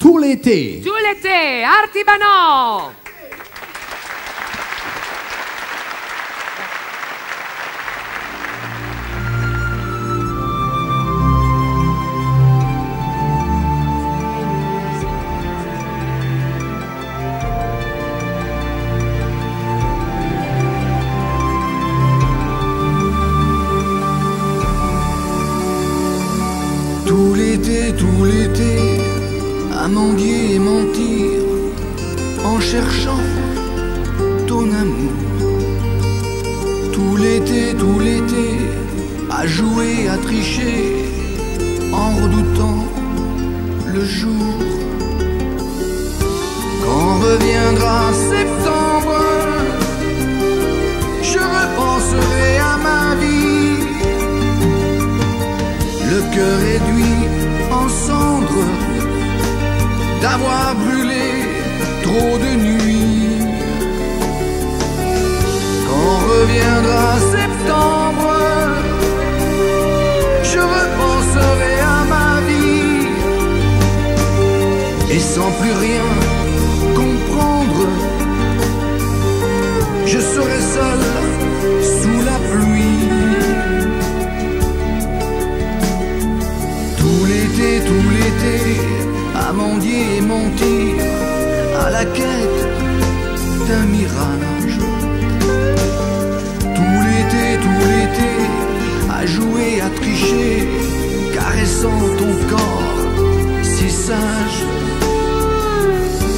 tout l'été. Tout l'été, Artibanon. Tout l'été, à mendier et mentir, en cherchant ton amour. Tout l'été, à jouer, à tricher, en redoutant le jour. Quand reviendra septembre, je repenserai à ma vie, le cœur réduit en cendres, d'avoir brûlé trop de nuits. Quand reviendra septembre, je repenserai à ma vie, et sans plus rien comprendre, je serai seul sous la pluie. Tout l'été, à mendier et mentir, à la quête d'un mirage. Tout l'été, à jouer, à tricher, caressant ton corps si sage.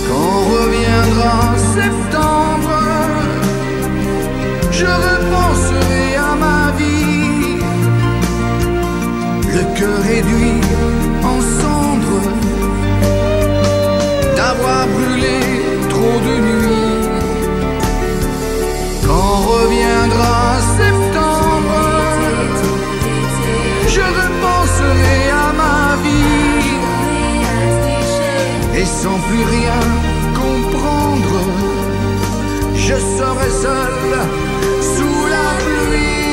Quand reviendra septembre, je repenserai à ma vie, le cœur réduit en cendres, d'avoir brûlé trop de nuits. Quand reviendra septembre, je repenserai à ma vie, et sans plus rien comprendre, je serai seul sous la pluie.